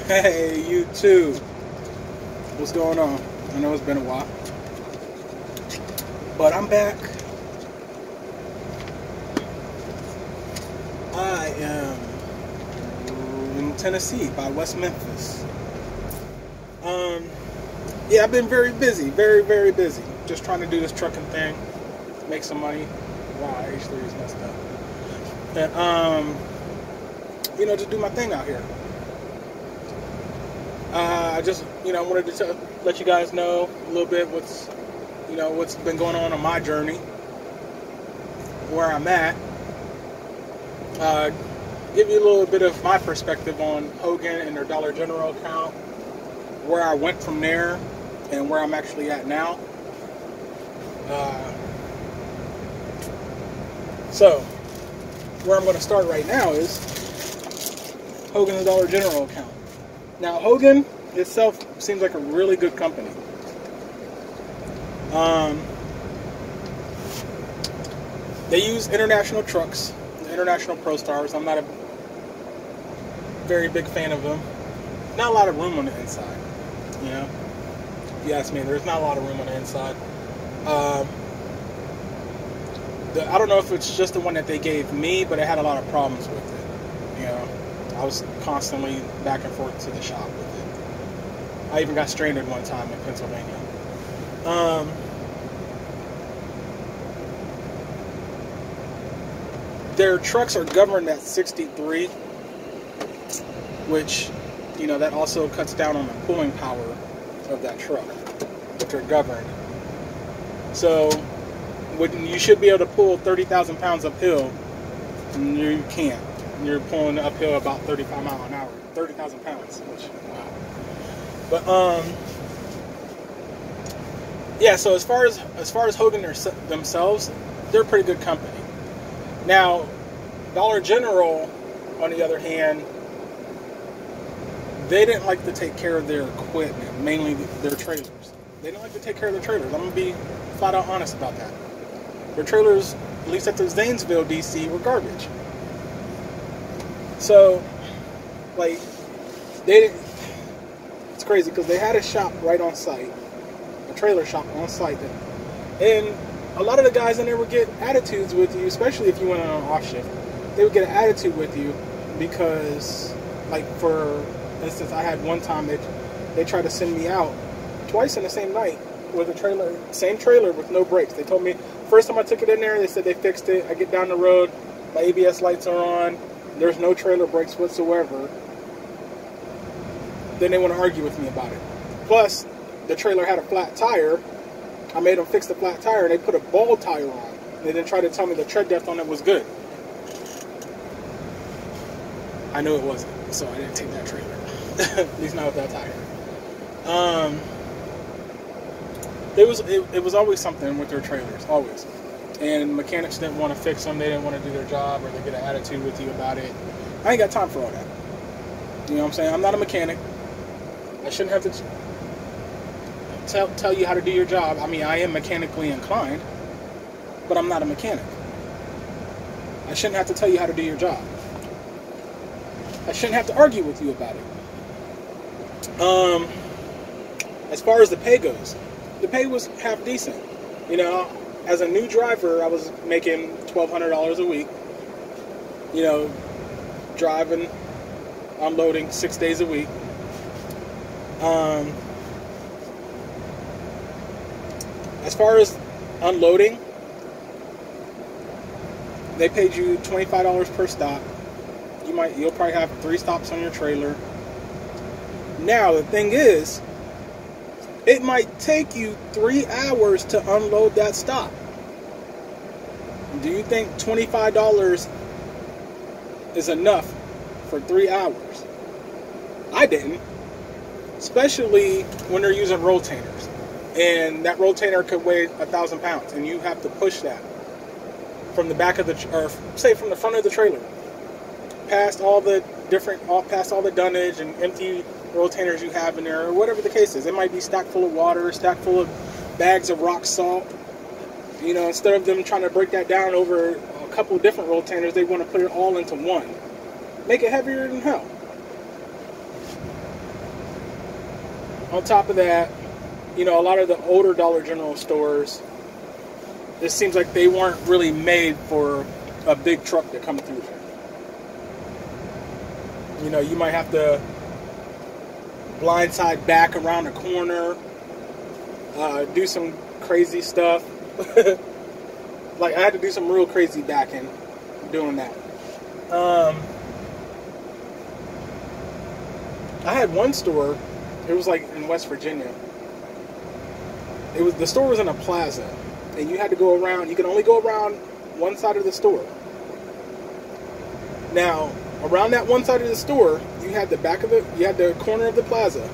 Hey, you too. What's going on? I know it's been a while, but I'm back. I am in Tennessee by West Memphis. Yeah, I've been very busy, very, very busy. Just trying to do this trucking thing, make some money. Wow, H3 is messed up. And, just do my thing out here. I just, wanted to let you guys know a little bit what's been going on my journey, where I'm at. Give you a little bit of my perspective on Hogan and their Dollar General account, where I went from there, and where I'm actually at now. So, where I'm going to start right now is Hogan's Dollar General account. Now, Hogan itself seems like a really good company. They use international trucks, the International Pro Stars. I'm not a very big fan of them. Not a lot of room on the inside, If you ask me, there's not a lot of room on the inside. I don't know if it's just the one that they gave me, but it had a lot of problems with it. I was constantly back and forth to the shop with it. I even got stranded one time in Pennsylvania. Their trucks are governed at 63, which, that also cuts down on the pulling power of that truck, if they're governed. So, you should be able to pull 30,000 pounds uphill, and you can't. You're pulling uphill about 35 miles an hour, 30,000 pounds, which, wow. But, yeah, so as far as Hogan themselves, they're a pretty good company. Now, Dollar General, on the other hand, they didn't like to take care of their equipment, mainly their trailers. They didn't like to take care of their trailers. I'm going to be flat out honest about that. Their trailers, at least at the Zanesville, D.C., were garbage. So, it's crazy because they had a shop right on site, a trailer shop on site, and a lot of the guys in there would get attitudes with you, especially if you went on an off shift. They would get an attitude with you because, for instance, I had one time they tried to send me out twice in the same night with a trailer, same trailer with no brakes. They told me, first time I took it in there, they said they fixed it. I get down the road, my ABS lights are on, there's no trailer brakes whatsoever. Then they want to argue with me about it. Plus, the trailer had a flat tire. I made them fix the flat tire, and they put a ball tire on. They didn't try to tell me the tread depth on it was good. I knew it wasn't, so I didn't take that trailer. At least not with that tire. It was always something with their trailers, always. And mechanics didn't want to fix them. They didn't want to do their job, or they get an attitude with you about it. I ain't got time for all that. You know what I'm saying? I'm not a mechanic. I shouldn't have to tell you how to do your job. I mean, I am mechanically inclined, but I'm not a mechanic. I shouldn't have to tell you how to do your job. I shouldn't have to argue with you about it. As far as the pay goes, the pay was half decent. As a new driver, I was making $1,200 a week. Driving, unloading 6 days a week. As far as unloading, they paid you $25 per stop. You'll probably have 3 stops on your trailer. Now, the thing is, it might take you 3 hours to unload that stop. Do you think $25 is enough for 3 hours? I didn't. Especially when they're using rotators. And that rotator could weigh 1,000 pounds. And you have to push that from the back of from the front of the trailer. Past all the dunnage and empty rotators you have in there, or whatever the case is. It might be stacked full of water, stacked full of bags of rock salt. Instead of them trying to break that down over a couple of different rotators, they want to put it all into one. Make it heavier than hell. on top of that, you know, a lot of the older Dollar General stores, it seems like they weren't really made for a big truck to come through there. You know, you might have to blindside back around the corner, do some crazy stuff. Like, I had to do some real crazy backing doing that. I had one store, it was like in West Virginia. The store was in a plaza, and you had to go around. You could only go around one side of the store. Now, around that one side of the store, you had the corner of the plaza.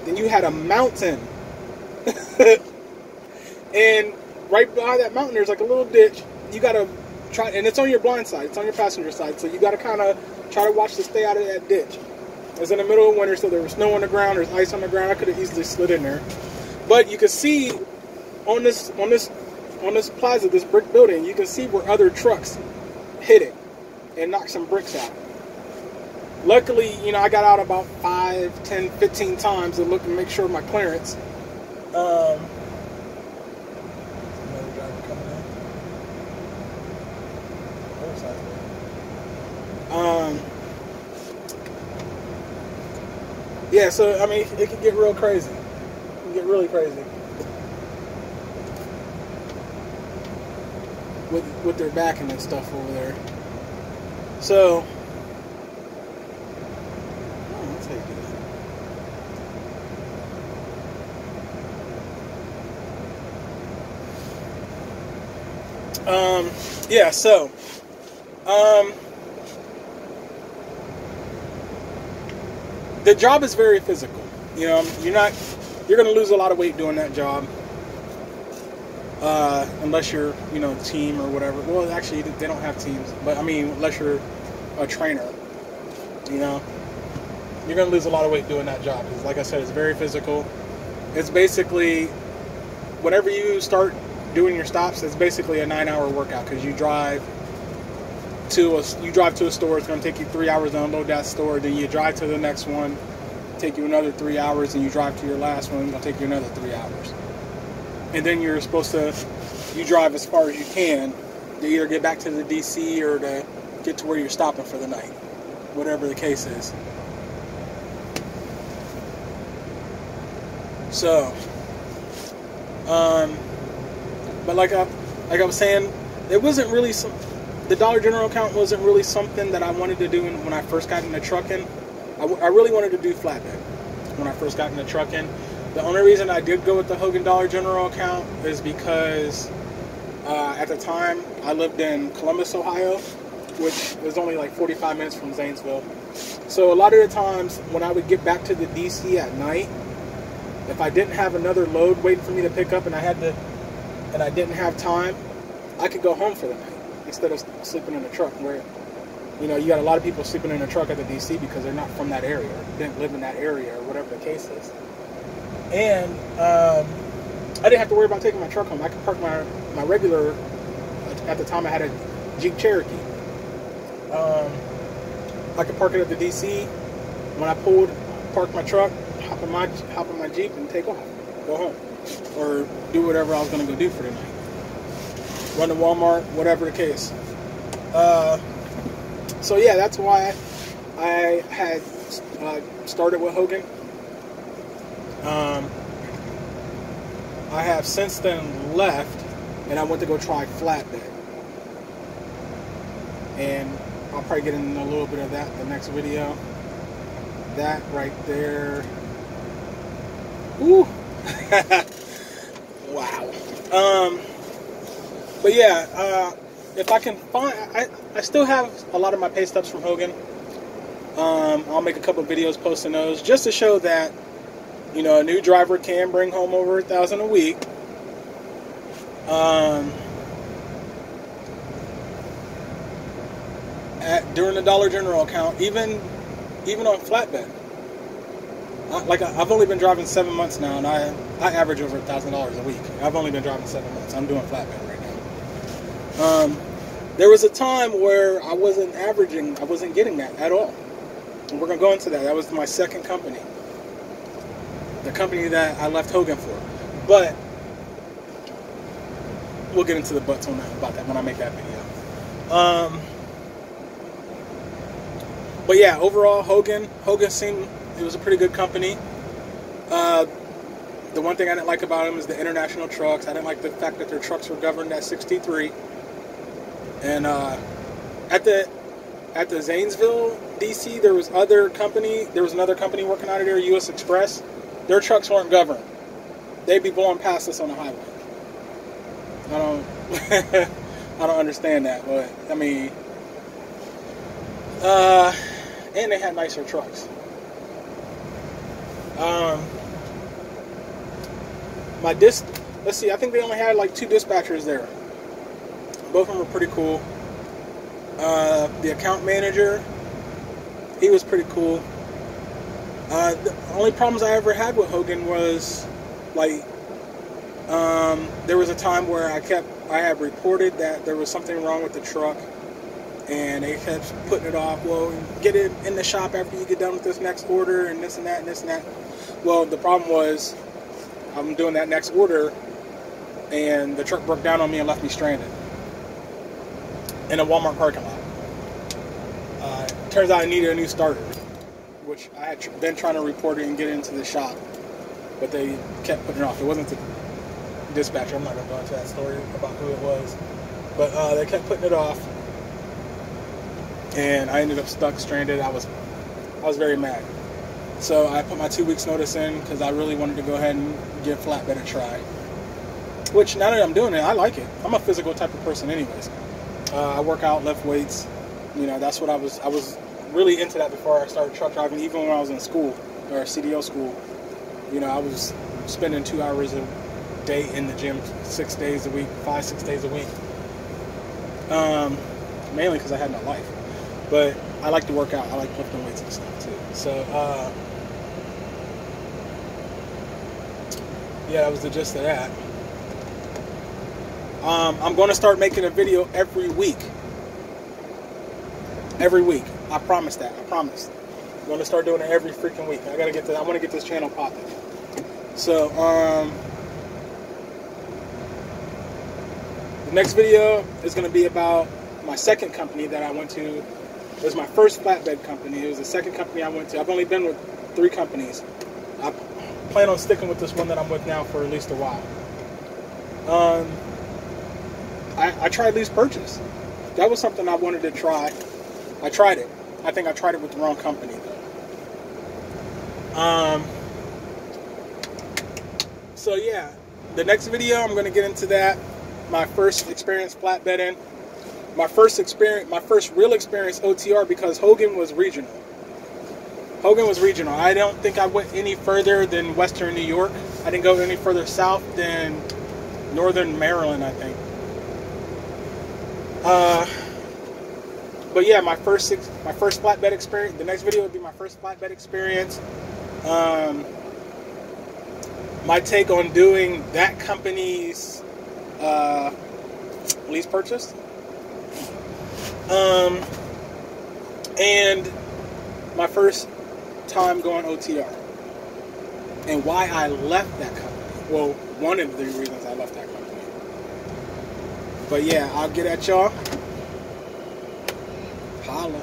Then you had a mountain, and right behind that mountain, there's like a little ditch. You gotta try, and it's on your blind side, it's on your passenger side, so you gotta kind of try to watch to stay out of that ditch. It was in the middle of winter, so there was snow on the ground, there's ice on the ground. I could have easily slid in there, but you could see on this plaza, this brick building, you can see where other trucks hit it and knocked some bricks out. Luckily, you know, I got out about 5, 10, 15 times to look and make sure of my clearance. Another driver coming in. Yeah, so, I mean, it can get real crazy. It can get really crazy. With their backing and stuff over there. So, that's how you do that. Yeah, so, the job is very physical. You know, you're going to lose a lot of weight doing that job. Unless you're, you know, a team or whatever. Well, actually, they don't have teams. But, I mean, unless you're a trainer, you know, you're going to lose a lot of weight doing that job. Because, like I said, it's very physical. It's basically, whenever you start doing your stops, it's basically a 9-hour workout. Because you drive to a store. It's going to take you 3 hours to unload that store. Then you drive to the next one. Take you another 3 hours. And you drive to your last one. It's going to take you another 3 hours. And then you're supposed to, you drive as far as you can to either get back to the DC or to get to where you're stopping for the night, whatever the case is. So, but like I was saying, it wasn't really the Dollar General account wasn't really something that I wanted to do when I first got into trucking. I really wanted to do flatbed when I first got into trucking. The only reason I did go with the Hogan Dollar General account is because at the time I lived in Columbus, Ohio, which was only like 45 minutes from Zanesville. So a lot of the times when I would get back to the DC at night, if I didn't have another load waiting for me to pick up and I didn't have time, I could go home for the night instead of sleeping in a truck. Where, you know, you got a lot of people sleeping in a truck at the DC because they're not from that area, didn't live in that area, or whatever the case is. And I didn't have to worry about taking my truck home. I could park my regular, at the time I had a Jeep Cherokee. I could park it at the DC. When I park my truck, hop in my Jeep and take off. Go home. Or do whatever I was going to go do for the night. Run to Walmart, whatever the case. So yeah, that's why I had started with Hogan. I have since then left, and I went to go try flatbed, and I'll probably get into a little bit of that in the next video. That right there, ooh, wow. But yeah, if I can find, I still have a lot of my pay stubs from Hogan. I'll make a couple of videos posting those just to show that, you know, a new driver can bring home over $1,000 a week. During the Dollar General account, even on flatbed. I've only been driving 7 months now, and I average over $1,000 a week. I've only been driving 7 months. I'm doing flatbed right now. There was a time where I wasn't getting that at all. And we're gonna go into that. That was my second company. the company that I left Hogan for. But we'll get into the butts on that, about that when I make that video. But yeah, overall, Hogan seemed, it was a pretty good company. The one thing I didn't like about them is the international trucks. I didn't like the fact that their trucks were governed at 63. And at the Zanesville, DC, there was another company working out of there, U.S. Express. Their trucks weren't governed. They'd be blowing past us on the highway. I don't understand that, but I mean, and they had nicer trucks. Let's see, I think they only had like 2 dispatchers there. Both of them were pretty cool. The account manager, he was pretty cool. The only problems I ever had with Hogan was like, there was a time where I had reported that there was something wrong with the truck, and they kept putting it off. Well, get it in the shop after you get done with this next order, and this and that and this and that. Well, the problem was, I'm doing that next order, and the truck broke down on me and left me stranded in a Walmart parking lot. Turns out I needed a new starter, which I had been trying to report it and get it into the shop, but they kept putting it off. It wasn't the dispatcher. I'm not going to go into that story about who it was, but they kept putting it off, and I ended up stuck, stranded. I was very mad. So I put my 2 weeks notice in because I really wanted to go ahead and give flatbed a try. Which, now that I'm doing it, I like it. I'm a physical type of person anyways. I work out, lift weights. You know, that's what I was really into that before I started truck driving, even when I was in school, or CDO school. You know, I was spending 2 hours a day in the gym 6 days a week, 5-6 days a week. Mainly because I had no life. But I like to work out. I like lifting weights and stuff too. So, yeah, that was the gist of that. I'm going to start making a video every week. Every week. I promise that. I promise. I'm going to start doing it every freaking week. I want to get this channel popping. So, the next video is going to be about my second company that I went to. It was my first flatbed company. It was the second company I went to. I've only been with 3 companies. I plan on sticking with this one that I'm with now for at least a while. I tried lease purchase. That was something I wanted to try. I tried it. I think I tried it with the wrong company though. So yeah, the next video I'm going to get into that. My first experience flatbedding. My first real experience OTR, because Hogan was regional. I don't think I went any further than Western New York. I didn't go any further south than Northern Maryland, I think. But yeah, my first flatbed experience. The next video would be my first flatbed experience. My take on doing that company's lease purchase. And my first time going OTR. And why I left that company. Well, one of the reasons I left that company. But yeah, I'll get at y'all. Holla.